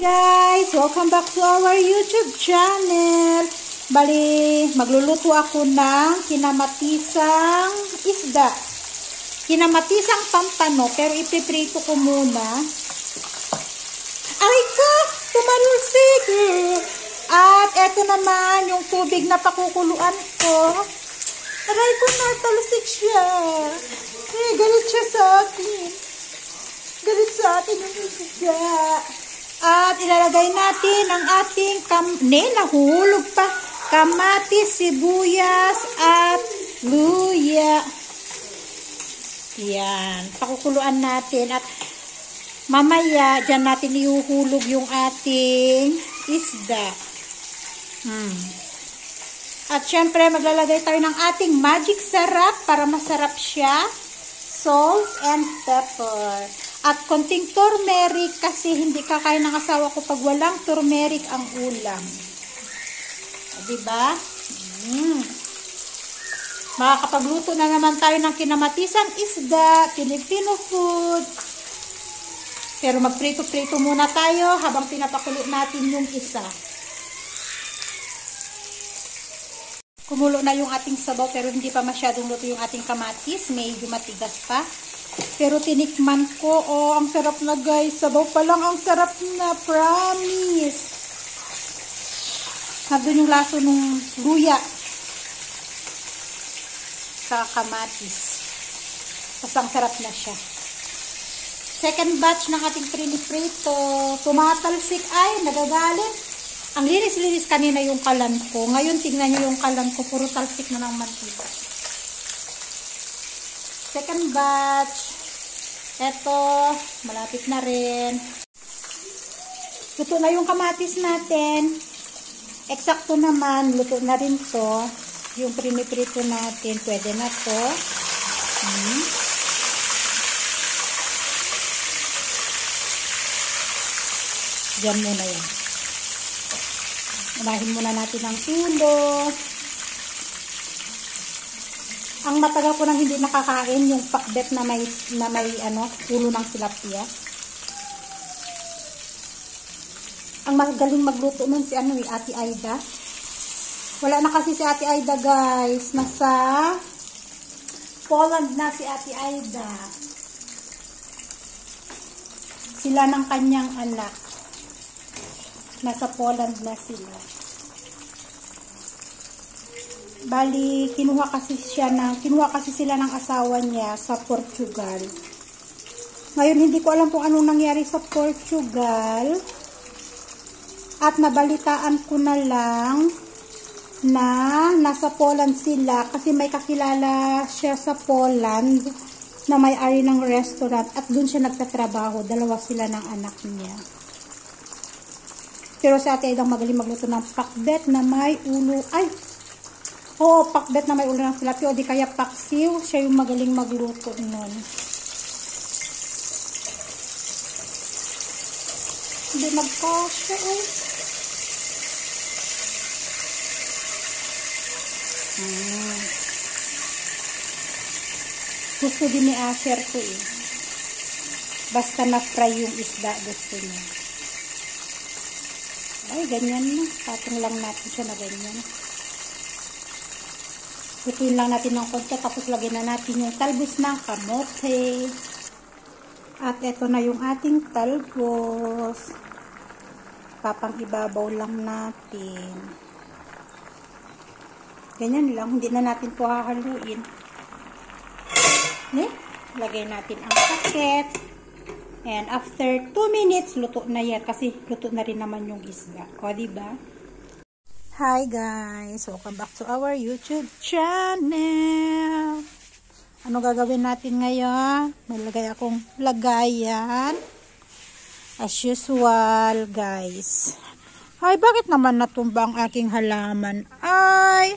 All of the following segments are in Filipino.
guys! Welcome back to our YouTube channel. Bali, magluluto ako ng kinamatisang isda. Kinamatisang pampano, pero ipiprito ko muna. Ay ka! Tumalsik! At eto naman yung tubig na pakukuluan ko. Aray ko, natalsik siya. Galit siya sa akin. Galit sa atin yung isda. At ilalagay natin ang ating nahulog pa. Kamatis, sibuyas, at luya. Yan. Pakukuluan natin. At mamaya, dyan natin ihuhulog yung ating isda. At syempre, maglalagay tayo ng ating magic sarap para masarap siya. Salt and pepper. At konting turmeric kasi hindi kakain ng asawa ko pag walang turmeric ang ulam. Diba? Makakapagluto na naman tayo ng kinamatisang isda, Filipino food. Pero magprito-prito muna tayo habang pinapakulo natin yung isa. Kumulo na yung ating sabaw pero hindi pa masyadong luto yung ating kamatis. Medyo matigas pa. Pero tinikman ko, ang sarap na guys. Sabaw pa lang, ang sarap na. Promise. Nandun yung laso ng luya. Sa kamatis. Tapos ang sarap na siya. Second batch ng ating prito. Tumatalsik ay, nagagalit. Ang linis-linis kanina yung kalan ko. Ngayon, tignan nyo yung kalan ko. Puro talsik na ng mantika. Second batch. Eto, malapit na rin. Luto na yung kamatis natin. Eksakto naman, luto na rin to. Yung priniprito natin, pwede na to. Diyan muna yan. Unahin muna natin ang ulo. Ang matagal ko nang hindi nakakain yung pakbet na may ulo ng tilapia. Ang magaling magluto nun si Ate Aida. Wala na kasi si Ate Aida guys. Nasa Poland na si Ate Aida. Sila ng kanyang anak. Nasa Poland na sila. Bali, kinuha kasi sila ng asawa niya sa Portugal. Ngayon, hindi ko alam kung anong nangyari sa Portugal. At nabalitaan ko na lang na nasa Poland sila kasi may kakilala siya sa Poland na may-ari ng restaurant at dun siya nagtatrabaho. Dalawa sila ng anak niya. Pero sa Ate Aidang magaling magluto ng pakbet na may ulo. Pakbet na may ulo ng tilapia o di kaya paksiw. Siya yung magaling magluto nun. Hindi magkasya Gusto din ni Asher ko Basta na-fry yung isda gusto niya. Ay, ganyan na. Patong lang natin siya na ganyan. Lutuin lang natin ng konti. Tapos lagyan na natin yung talbos ng kamote. At eto na yung ating talbos. Papang ibabaw lang natin. Ganyan lang. Hindi na natin po hahaluin. Lagay natin ang paket. And after 2 minutes, luto na yan. Kasi luto na rin naman yung isda. O, diba? Hi guys! Welcome back to our YouTube channel. Ano gagawin natin ngayon? Malagay akong lagayan. As usual, guys. Ay, bakit naman natumba ang aking halaman? Ay!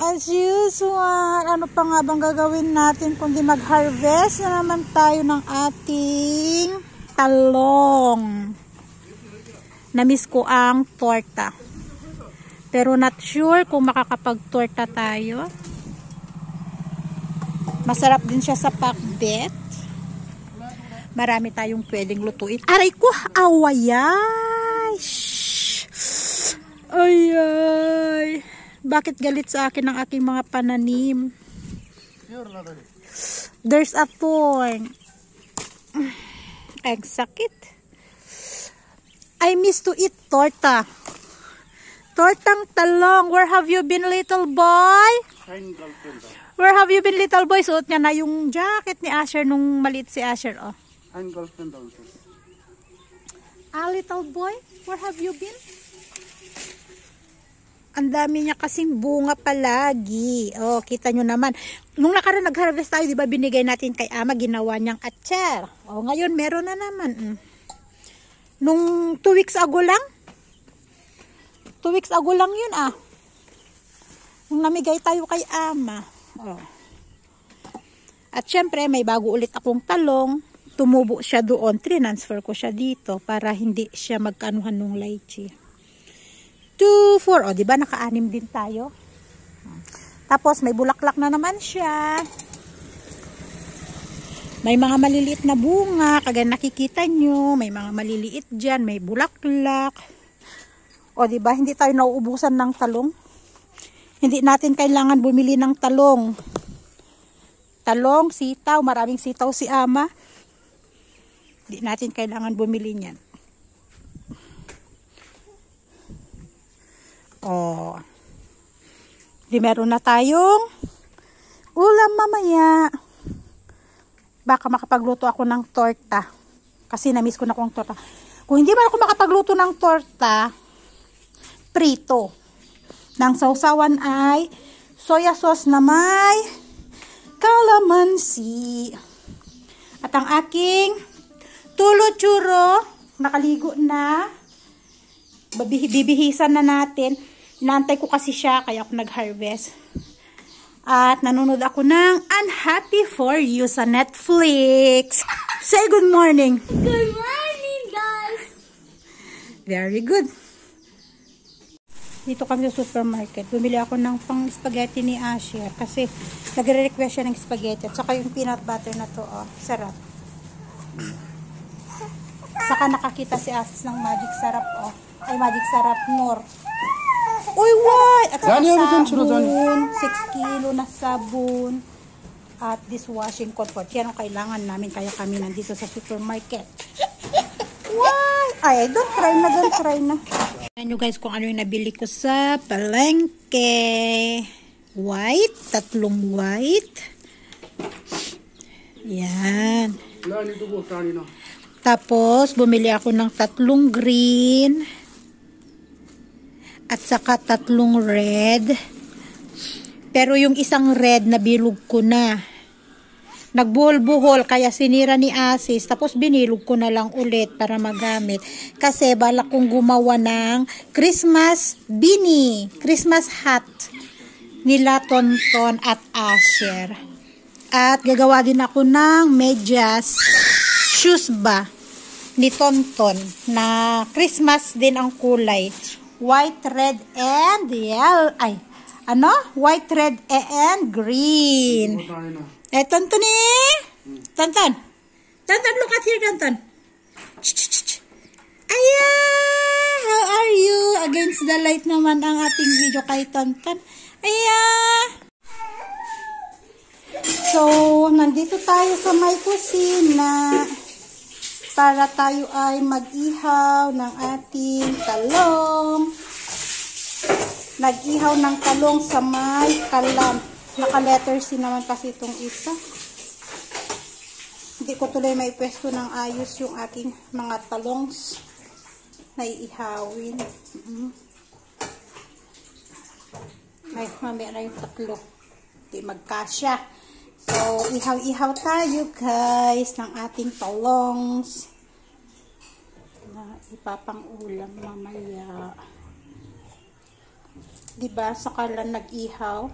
As usual, ano pa nga bang gagawin natin kundi mag-harvest na naman tayo ng ating talong. Namiss ko ang torta. Pero not sure kung makakapag-torta tayo. Masarap din siya sa pakbet. marami tayong pwedeng lutuin. Aray ko, awayay! Ay. Bakit galit sa akin ang aking mga pananim? There's a thorn. Ang sakit. I miss to eat torta. Tortang talong. Where have you been, little boy? Where have you been, little boy? Suot niya na yung jacket ni Asher nung maliit si Asher. Oh. Little boy, where have you been? Ang dami niya kasing bunga palagi. Oh, kita nyo naman. Nung nakaraan nag-harvest tayo, di ba binigay natin kay Ama, ginawa niyang atchar. Oh, ngayon meron na naman. Nung 2 weeks ago lang. 2 weeks ago lang yun nung namigay tayo kay Ama. Oh. At syempre may bago ulit akong talong. Tumubo siya doon. Transfer ko siya dito para hindi siya magkanuhan ng lychee. 2, 4. O, diba naka-anim din tayo. Tapos may bulaklak na naman siya. May mga maliliit na bunga. Kagaya nakikita nyo. May mga maliliit dyan. May bulaklak. O, diba? Hindi tayo nauubusan ng talong. Hindi natin kailangan bumili ng talong. Talong, sitaw. Maraming sitaw si Ama. Hindi natin kailangan bumili niyan. O. Di meron na tayong ulam mamaya. Baka makapagluto ako ng torta. Kasi na-miss ko na akong torta. Kung hindi man ako makapagluto ng torta, prito. Nang sausawan ay soya sauce na may calamansi. At ang aking tulo churro, nakaligo na. Bibihisan na natin. Inaantay ko kasi siya, kaya ako nag-harvest. At nanonood ako ng Unhappy For You sa Netflix. Say good morning. Good morning, guys. Very good. Dito kami sa supermarket. Bumili ako ng pang spaghetti ni Asher kasi nagre-request siya ng spaghetti. At saka yung peanut butter na to, oh, sarap. Saka nakakita si Asis ng Magic Sarap, oh. Ay, Magic Sarap Nor. Uy, why? At saka sabon, 6 kilo na sabon. At dishwashing comfort. Yan ang kailangan namin, kaya kami nandito sa supermarket. Why? Ay, don't try na. Ayan nyo guys kung ano yung nabili ko sa palengke. White, 3 white. Yan. Tapos, bumili ako ng 3 green. At saka 3 red. Pero yung isang red, nabilog ko na. Nagbuhol-buhol, kaya sinira ni Asis. Tapos binilog ko na lang ulit para magamit. Kasi balak kong gumawa ng Christmas beanie. Christmas hat. Nila Tonton at Asher. At gagawa din ako ng medyas. Shoes ba? Ni Tonton. Na Christmas din ang kulay. White, red, and yellow. Ay, ano? White, red, and green. Tonton eh. Tonton. Tonton, look at here, Tonton. Aya! How are you? Against the light naman ang ating video kay Tonton. Aya! So, nandito tayo sa may kusina para tayo ay mag-ihaw ng ating talong. Nag-ihaw ng talong sa may kalan. Naka-letter C naman kasi itong isa. Hindi ko tuloy may pwesto ng ayos yung aking mga talongs na iihawin. Ay, mamaya na yung 3. Hindi magkasya. So, ihaw-ihaw tayo guys ng ating talongs na ipapang-ulam mamaya. Diba? Saka lang nag-ihaw.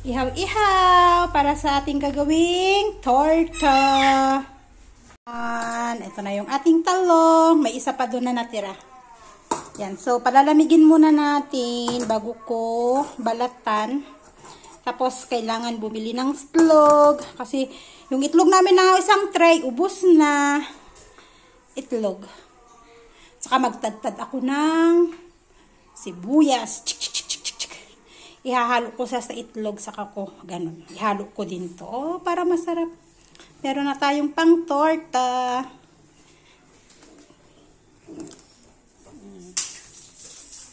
Ihaw-ihaw para sa ating gagawing torta. Ito na yung ating talong. May isa pa doon na natira. Yan. So, palalamigin muna natin bago ko balatan. Tapos, kailangan bumili ng itlog. Kasi, yung itlog namin na isang tray, ubos na. Itlog. Saka magtadtad ako ng sibuyas. Ihahalo ko sa itlog, saka ko, ganun. Ihalo ko din to. Oh, para masarap. Meron na tayong pang torta.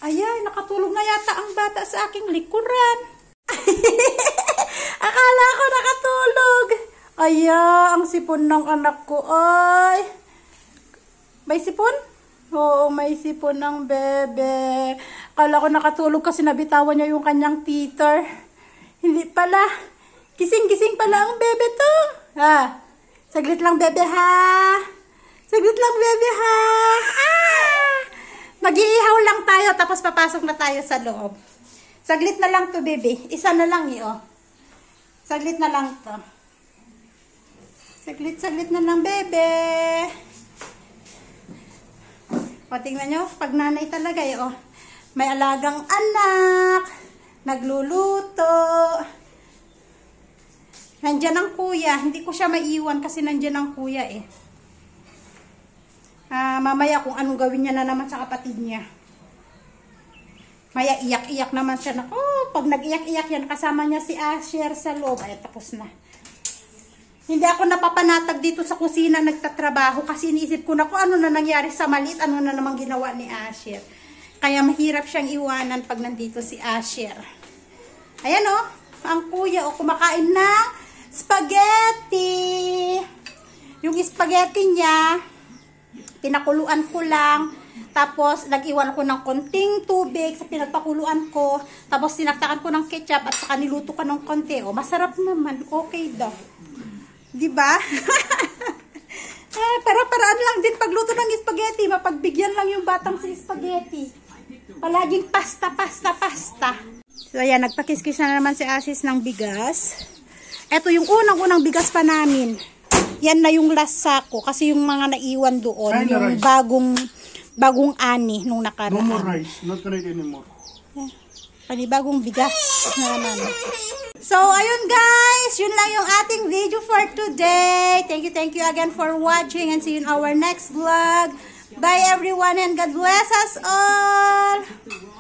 Ayan, nakatulog na yata ang bata sa aking likuran. Akala ko nakatulog. Ayan, ang sipon ng anak ko. Ay, may sipon? Oo, may sipon ng bebe. Akala ko nakatulog kasi nabitawan niya yung kanyang teeter. Hindi pala. Gising-gising pala ang bebe to. Ha? Saglit lang bebe ha. Saglit lang bebe ha. Ah! Mag-iihaw lang tayo tapos papasok na tayo sa loob. Saglit na lang to bebe. Isa na lang oh. Saglit na lang to. Saglit na lang bebe. O, tingnan nyo, pag nanay talaga, oh, may alagang anak, nagluluto. Nandyan ang kuya. Hindi ko siya maiwan kasi nandyan ang kuya, eh. Mamaya kung anong gawin niya na naman sa kapatid niya. Maya, iyak-iyak naman siya na, oh, pag nag-iyak-iyak yan, kasama niya si Asher sa loob. Ay, tapos na. Hindi ako napapanatag dito sa kusina nagtatrabaho kasi iniisip ko na kung ano na nangyari sa maliit, ano na namang ginawa ni Asher. Kaya mahirap siyang iwanan pag nandito si Asher. Ayan oh, ang kuya oh, kumakain ng spaghetti. Yung spaghetti niya, pinakuluan ko lang. Tapos, nag-iwan ko ng konting tubig sa pinagpakuluan ko. Tapos, sinaktakan ko ng ketchup at saka niluto ko ng konti. O, masarap naman. Okay daw. Diba? Para-paraan lang din pagluto ng spaghetti. Mapagbigyan lang yung batang si spaghetti. Palaging pasta. So, ayan. Nagpakiskis na naman si Asis ng bigas. Ito yung unang-unang bigas pa namin. Yan na yung last sako. Kasi yung mga naiwan doon. Yung bagong ani nung nakaraan. No more rice. Not right anymore. Panibagong bigas na naman. So, ayun guys. Yun lang yung ating video for today. Thank you again for watching and see you in our next vlog. Bye everyone and God bless us all.